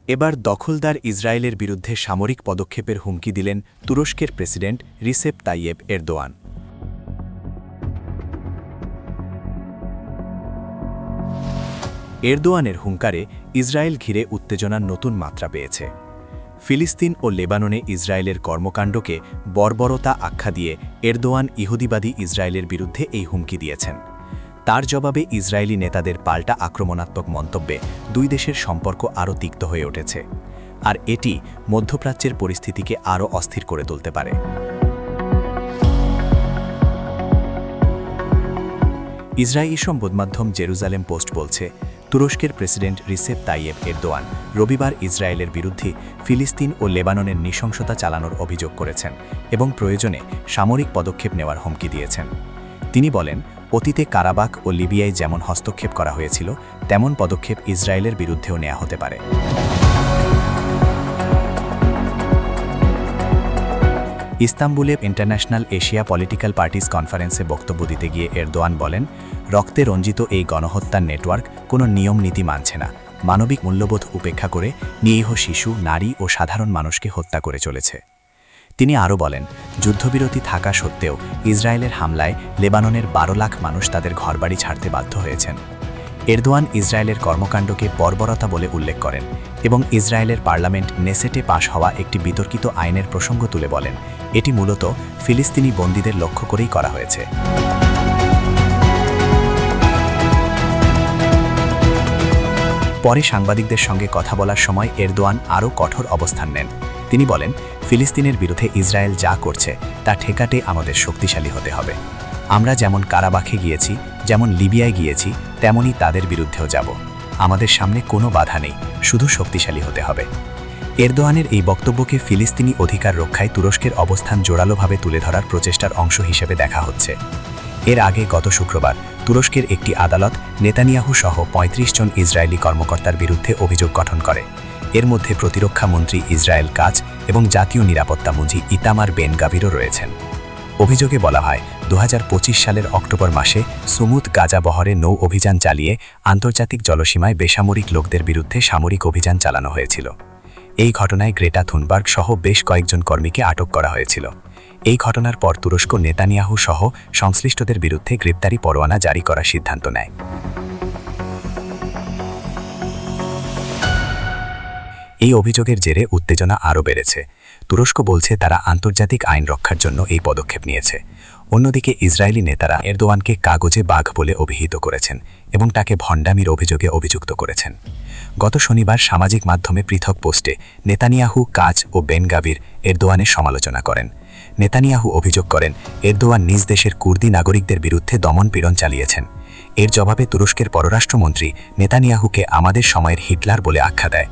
এবার দখলদার ইসরায়েলের বিরুদ্ধে সামরিক পদক্ষেপের হুমকি দিলেন তুরস্কের প্রেসিডেন্ট রিসেপ তাইয়েব এরদোয়ান। এরদোয়ানের হুঙ্কারে ইসরায়েল ঘিরে উত্তেজনার নতুন মাত্রা পেয়েছে। ফিলিস্তিন ও লেবাননে ইসরায়েলের কর্মকাণ্ডকে বর্বরতা আখ্যা দিয়ে এরদোয়ান ইহুদিবাদী ইসরায়েলের বিরুদ্ধে এই হুমকি দিয়েছেন। তার জবাবে ইসরায়েলি নেতাদের পাল্টা আক্রমণাত্মক মন্তব্যে দুই দেশের সম্পর্ক আরও তিক্ত হয়ে উঠেছে, আর এটি মধ্যপ্রাচ্যের পরিস্থিতিকে আরও অস্থির করে তুলতে পারে। ইসরায়েলি সংবাদমাধ্যম জেরুজালেম পোস্ট বলছে, তুরস্কের প্রেসিডেন্ট রিসেপ তাইয়েব এরদোয়ান রবিবার ইসরায়েলের বিরুদ্ধে ফিলিস্তিন ও লেবাননের নৃশংসতা চালানোর অভিযোগ করেছেন এবং প্রয়োজনে সামরিক পদক্ষেপ নেওয়ার হুমকি দিয়েছেন। তিনি বলেন, অতীতে কারাবাখ ও লিবিয়ায় যেমন হস্তক্ষেপ করা হয়েছিল তেমন পদক্ষেপ ইসরায়েলের বিরুদ্ধেও নেওয়া হতে পারে। ইস্তাম্বুলে ইন্টারন্যাশনাল এশিয়া পলিটিক্যাল পার্টিস কনফারেন্সে বক্তব্য দিতে গিয়ে এরদোয়ান বলেন, রক্তে রঞ্জিত এই গণহত্যার নেটওয়ার্ক কোনো নিয়ম নীতি মানছে না, মানবিক মূল্যবোধ উপেক্ষা করে নিরীহ শিশু, নারী ও সাধারণ মানুষকে হত্যা করে চলেছে। তিনি আরও বলেন, যুদ্ধবিরতি থাকা সত্ত্বেও ইসরায়েলের হামলায় লেবাননের 12 লাখ মানুষ তাদের ঘরবাড়ি ছাড়তে বাধ্য হয়েছেন। এরদোয়ান ইসরায়েলের কর্মকাণ্ডকে বর্বরতা বলে উল্লেখ করেন এবং ইসরায়েলের পার্লামেন্ট নেসেটে পাশ হওয়া একটি বিতর্কিত আইনের প্রসঙ্গ তুলে বলেন, এটি মূলত ফিলিস্তিনি বন্দীদের লক্ষ্য করেই করা হয়েছে। পরে সাংবাদিকদের সঙ্গে কথা বলার সময় এরদোয়ান আরও কঠোর অবস্থান নেন। তিনি বলেন, ফিলিস্তিনের বিরুদ্ধে ইসরায়েল যা করছে তা ঠেকাতে আমাদের শক্তিশালী হতে হবে। আমরা যেমন কারাবাখে গিয়েছি, যেমন লিবিয়ায় গিয়েছি, তেমনই তাদের বিরুদ্ধেও যাব। আমাদের সামনে কোনো বাধা নেই, শুধু শক্তিশালী হতে হবে। এরদোয়ানের এই বক্তব্যকে ফিলিস্তিনি অধিকার রক্ষায় তুরস্কের অবস্থান জোরালোভাবে তুলে ধরার প্রচেষ্টার অংশ হিসেবে দেখা হচ্ছে। এর আগে গত শুক্রবার তুরস্কের একটি আদালত নেতানিয়াহু সহ 35 জন ইসরায়েলি কর্মকর্তার বিরুদ্ধে অভিযোগ গঠন করে। এর মধ্যে প্রতিরক্ষা মন্ত্রী ইসরায়েল কাজ এবং জাতীয় নিরাপত্তা মন্ত্রী ইতামার বেন গাভিরও রয়েছেন। অভিযোগে বলা হয়, 2025 সালের অক্টোবর মাসে সুমুদ গাজা বহরে নৌ অভিযান চালিয়ে আন্তর্জাতিক জলসীমায় বেসামরিক লোকদের বিরুদ্ধে সামরিক অভিযান চালানো হয়েছিল। এই ঘটনায় গ্রেটা থুনবার্গ সহ বেশ কয়েকজন কর্মীকে আটক করা হয়েছিল। এই ঘটনার পর তুরস্ক নেতানিয়াহু সহ সংশ্লিষ্টদের বিরুদ্ধে গ্রেপ্তারি পরোয়ানা জারি করার সিদ্ধান্ত নেয়। এই অভিযোগের জেরে উত্তেজনা আরও বেড়েছে। তুরস্ক বলছে তারা আন্তর্জাতিক আইন রক্ষার জন্য এই পদক্ষেপ নিয়েছে। অন্যদিকে ইসরায়েলি নেতারা এরদোয়ানকে কাগজে বাঘ বলে অভিহিত করেছেন এবং তাকে ভণ্ডামির অভিযোগে অভিযুক্ত করেছেন। গত শনিবার সামাজিক মাধ্যমে পৃথক পোস্টে নেতানিয়াহু, কাজ ও বেন গাভির এরদোয়ানের সমালোচনা করেন। নেতানিয়াহু অভিযোগ করেন, এরদোয়ান নিজ দেশের কুর্দি নাগরিকদের বিরুদ্ধে দমনপীড়ন চালিয়েছেন। এর জবাবে তুরস্কের পররাষ্ট্রমন্ত্রী নেতানিয়াহুকে আমাদের সময়ের হিটলার বলে আখ্যা দেয়।